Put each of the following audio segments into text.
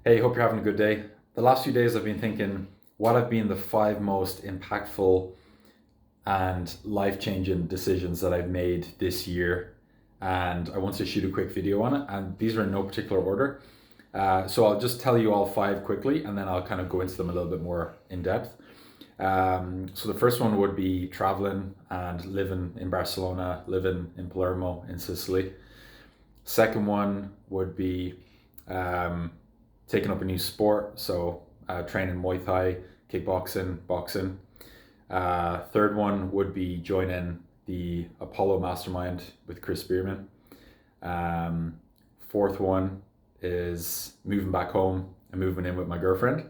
Hey, hope you're having a good day. The last few days I've been thinking what have been the five most impactful and life-changing decisions that I've made this year. And I want to shoot a quick video on it. And these are in no particular order. So I'll just tell you all five quickly and then I'll kind of go into them a little bit more in depth. So the first one would be traveling and living in Barcelona, living in Palermo in Sicily. Second one would be um, taking up a new sport, so training Muay Thai, kickboxing, boxing. Third one would be joining the Apollo Mastermind with Chris Spearman. Um, Fourth one is moving back home and moving in with my girlfriend.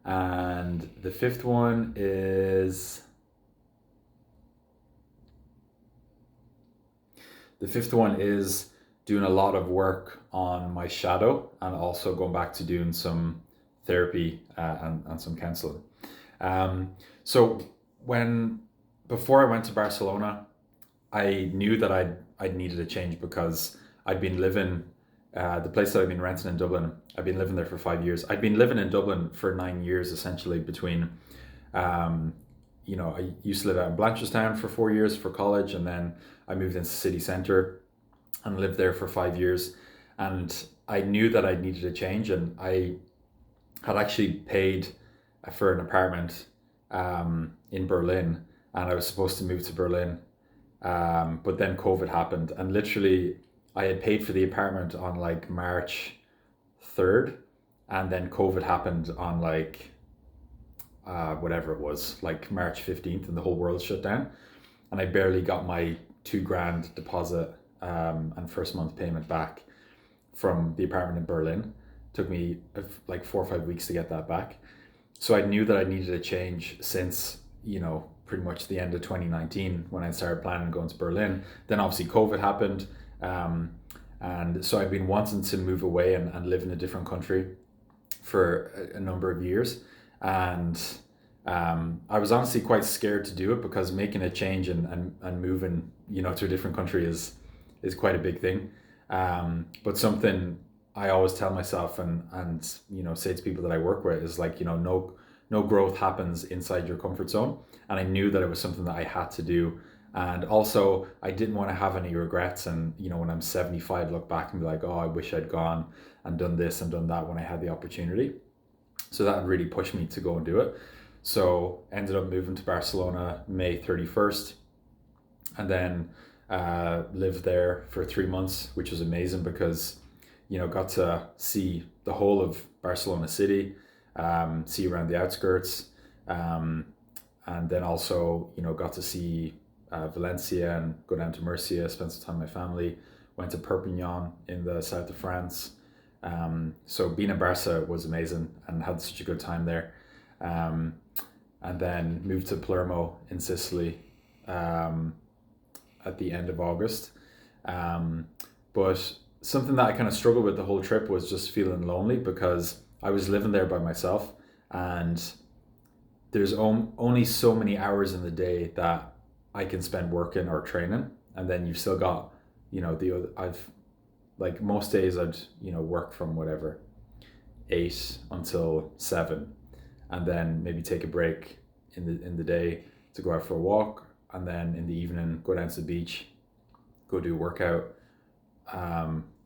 And the fifth one is doing a lot of work on my shadow and also going back to doing some therapy and some counseling. Um, so when before I went to Barcelona, I knew that I'd needed a change because I'd been living the place that I've been renting in Dublin. I've been living there for 5 years. I'd been living in Dublin for 9 years essentially between um, I used to live out in Blanchardstown for 4 years for college, and then I moved into city centre and lived there for 5 years. And I knew that I needed a change, and I had actually paid for an apartment in Berlin, and I was supposed to move to Berlin. But then COVID happened, and literally, I had paid for the apartment on like March 3rd, and then COVID happened on like whatever it was, like March 15th, and the whole world shut down. And I barely got my 2 grand deposit and first month payment back from the apartment in Berlin. Took me like 4 or 5 weeks to get that back. So I knew that I needed a change since, pretty much the end of 2019 when I started planning on going to Berlin. Then obviously COVID happened. Um, and so I've been wanting to move away and live in a different country for a number of years. And I was honestly quite scared to do it because making a change and moving, to a different country is quite a big thing. But something I always tell myself and say to people that I work with is like, no growth happens inside your comfort zone. And I knew that it was something that I had to do. And also I didn't want to have any regrets. And, when I'm 75, look back and be like, oh, I wish I'd gone and done this and done that when I had the opportunity. So that really pushed me to go and do it. So ended up moving to Barcelona May 31st, and then lived there for 3 months, which was amazing because got to see the whole of Barcelona city, see around the outskirts, um, and then also got to see Valencia and go down to Murcia, spend some time with my family. Went to Perpignan in the south of France. So being in Barca was amazing and had such a good time there. Um, and then moved to Palermo in Sicily um, at the end of August. Um, but something that I kind of struggled with the whole trip was just feeling lonely because I was living there by myself, and there's only so many hours in the day that I can spend working or training, and then you've still got, the other. I've like most days I'd work from whatever 8 until 7, and then maybe take a break in the day to go out for a walk, and then in the evening go down to the beach, go do a workout.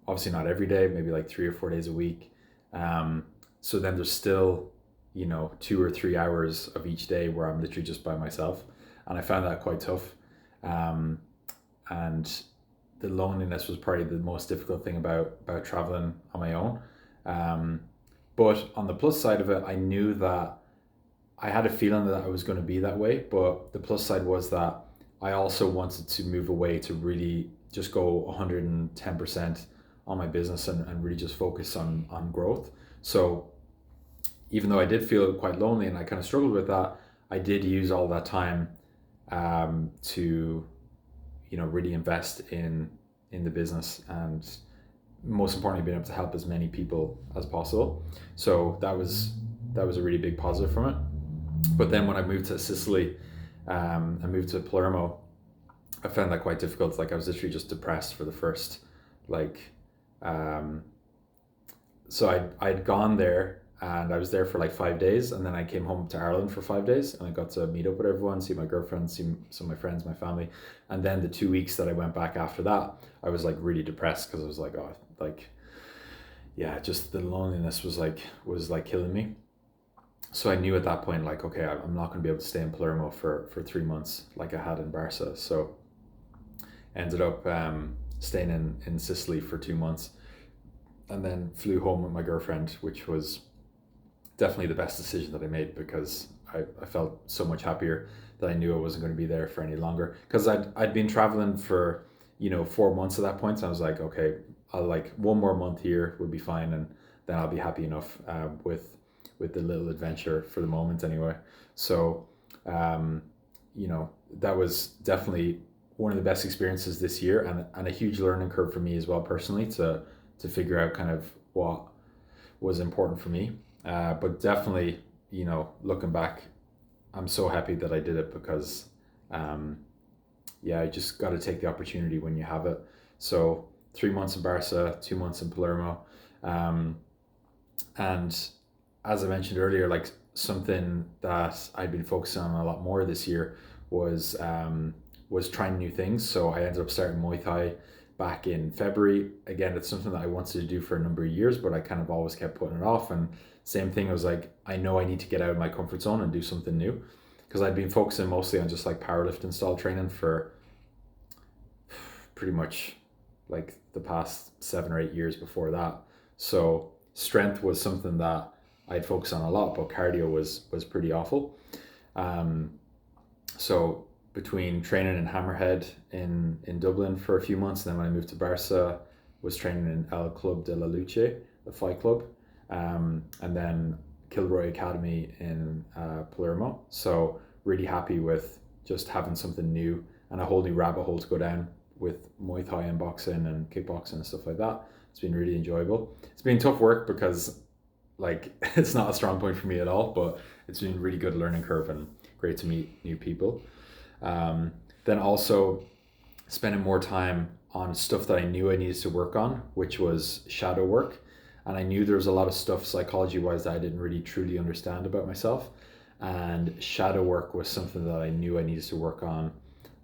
Obviously not every day, maybe like 3 or 4 days a week. So then there's still 2 or 3 hours of each day where I'm literally just by myself, and I found that quite tough. And the loneliness was probably the most difficult thing about traveling on my own. Um, but on the plus side of it, I knew that I had a feeling that I was going to be that way. But the plus side was that I also wanted to move away to really just go 110% on my business and really just focus on growth. So even though I did feel quite lonely and I kind of struggled with that, I did use all that time to really invest in the business, and most importantly being able to help as many people as possible. So that was a really big positive from it. But then when I moved to Sicily, I moved to Palermo, I found that quite difficult. Like I was literally just depressed for the first like um so I'd gone there and I was there for like 5 days, and then I came home to Ireland for 5 days, and I got to meet up with everyone, see my girlfriend, see some of my friends, my family. And then the 2 weeks that I went back after that, I was like really depressed because I was like, oh, like, yeah, just the loneliness was like killing me. So I knew at that point, like, okay, I'm not going to be able to stay in Palermo for 3 months like I had in Barca. So ended up staying in Sicily for 2 months, and then flew home with my girlfriend, which was definitely the best decision that I made, because I felt so much happier that I knew I wasn't going to be there for any longer. Because I'd been traveling for 4 months at that point, so I was like, okay, I'll like one more month here would be fine, and then I'll be happy enough with the little adventure for the moment anyway. So um, that was definitely one of the best experiences this year, and a huge learning curve for me as well personally, to figure out kind of what was important for me. But definitely, looking back, I'm so happy that I did it, because, um, yeah, I just got to take the opportunity when you have it. So 3 months in Barca, 2 months in Palermo, um, and as I mentioned earlier, like something that I've been focusing on a lot more this year was trying new things. So I ended up starting Muay Thai back in February. Again, it's something that I wanted to do for a number of years, but I kind of always kept putting it off. And same thing, I was like, I know I need to get out of my comfort zone and do something new, because I'd been focusing mostly on just like powerlifting style training for pretty much like the past 7 or 8 years before that. So strength was something that I'd focus on a lot, but cardio was pretty awful. Um, so between training in Hammerhead in Dublin for a few months, and then when I moved to Barca, was training in El Club de la Luce, the fight club, and then Kilroy Academy in Palermo. So really happy with just having something new and a whole new rabbit hole to go down with Muay Thai and boxing and kickboxing and stuff like that. It's been really enjoyable. It's been tough work because like it's not a strong point for me at all, but it's been really good learning curve and great to meet new people. Then also spending more time on stuff that I knew I needed to work on, which was shadow work. And I knew there was a lot of stuff psychology wise that I didn't really truly understand about myself. And shadow work was something that I knew I needed to work on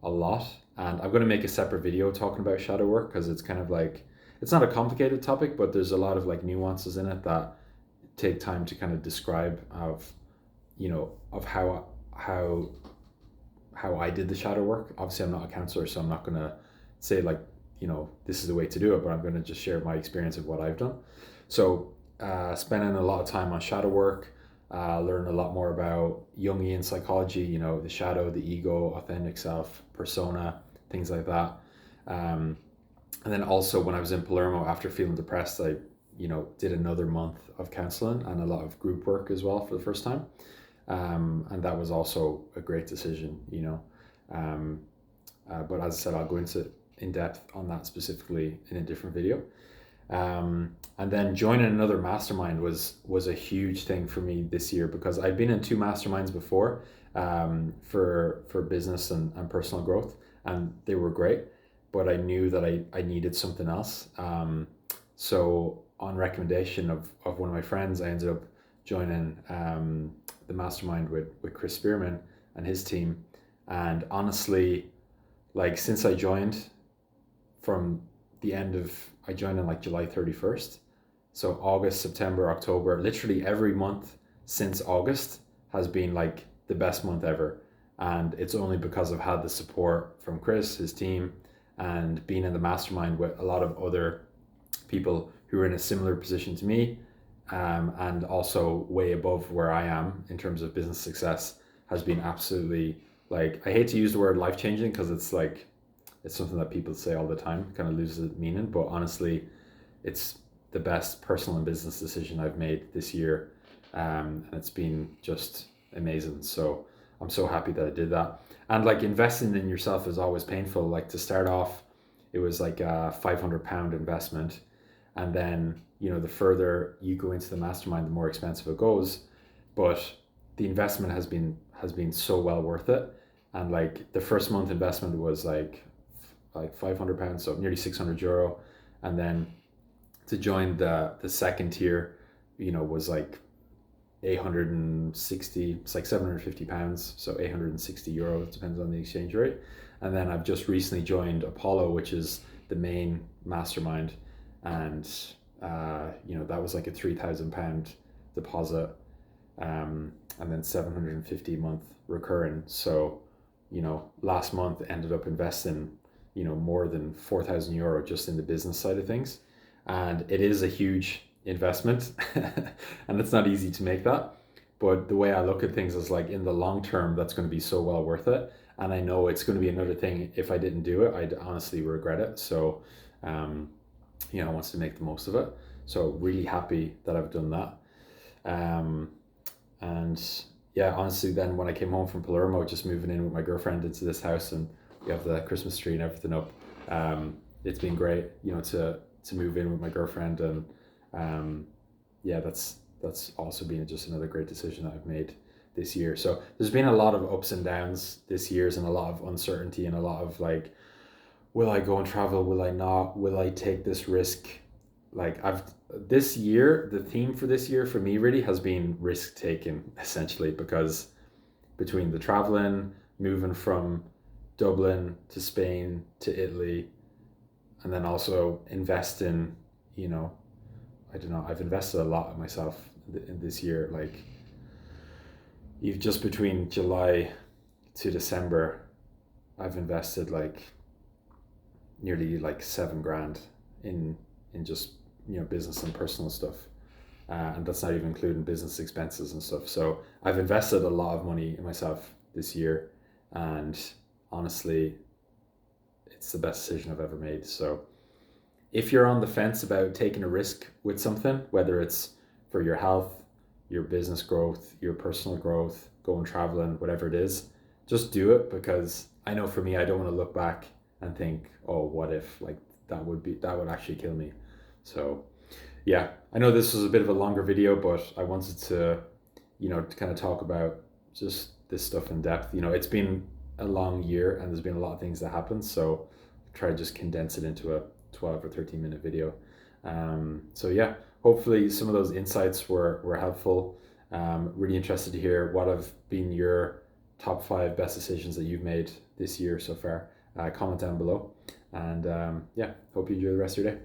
a lot. And I'm going to make a separate video talking about shadow work, because it's kind of like, it's not a complicated topic, but there's a lot of like nuances in it that take time to kind of describe of how I did the shadow work. Obviously, I'm not a counselor, so I'm not going to say like, this is the way to do it, but I'm going to just share my experience of what I've done. So spending a lot of time on shadow work, learn a lot more about Jungian psychology, the shadow, the ego, authentic self, persona, things like that. And then also when I was in Palermo, after feeling depressed, I did another month of counseling and a lot of group work as well for the first time. And that was also a great decision, but as I said, I'll go into in depth on that specifically in a different video. And then joining another mastermind was a huge thing for me this year, because I'd been in two masterminds before, for business and personal growth, and they were great, but I knew that I needed something else. So on recommendation of one of my friends, I ended up joining the mastermind with Chris Spearman and his team. And honestly, like since I joined, from I joined on like July 31st. So August, September, October, literally every month since August has been like the best month ever. And it's only because I've had the support from Chris, his team, and being in the mastermind with a lot of other people who are in a similar position to me, and also way above where I am in terms of business success, has been absolutely, like, I hate to use the word life-changing because it's like, it's something that people say all the time, kind of loses its meaning, but honestly, it's the best personal and business decision I've made this year, and it's been just amazing. So I'm so happy that I did that. And like investing in yourself is always painful. Like to start off, it was like a £500 investment, and then the further you go into the mastermind, the more expensive it goes. But the investment has been so well worth it. And like the first month investment was like £500, so nearly €600, and then to join the second tier, was like 860, it's like £750, so €860, depends on the exchange rate. And then I've just recently joined Apollo, which is the main mastermind, and that was like a £3,000 deposit, and then 750 a month recurring. So last month ended up investing more than €4,000 just in the business side of things, and it is a huge investment and it's not easy to make that, but the way I look at things is like, in the long term, that's going to be so well worth it. And I know it's going to be another thing, if I didn't do it, I'd honestly regret it. So I want to make the most of it. So really happy that I've done that. And yeah, honestly, then when I came home from Palermo, just moving in with my girlfriend into this house, and we have the Christmas tree and everything up, it's been great, to move in with my girlfriend. And yeah, that's also been just another great decision that I've made this year. So there's been a lot of ups and downs this year, and a lot of uncertainty, and a lot of like, will I go and travel? Will I not? Will I take this risk? Like, this year, the theme for this year for me really has been risk taking, essentially, because between the traveling, moving from Dublin to Spain to Italy, and then also investing, I don't know, I've invested a lot in myself in this year. Like, you've just between July to December, I've invested like nearly like 7 grand in just business and personal stuff, and that's not even including business expenses and stuff. So I've invested a lot of money in myself this year, and honestly, it's the best decision I've ever made. So if you're on the fence about taking a risk with something, whether it's for your health, your business growth, your personal growth, going traveling, whatever it is, just do it. Because I know for me, I don't want to look back and think, oh, what if, like, that would actually kill me. So yeah, I know this was a bit of a longer video, but I wanted to, to kind of talk about just this stuff in depth. It's been a long year, and there's been a lot of things that happened. So try to just condense it into a 12 or 13-minute video. So yeah, hopefully some of those insights were helpful. Really interested to hear what have been your top 5 best decisions that you've made this year so far. Comment down below, and yeah, hope you enjoy the rest of your day.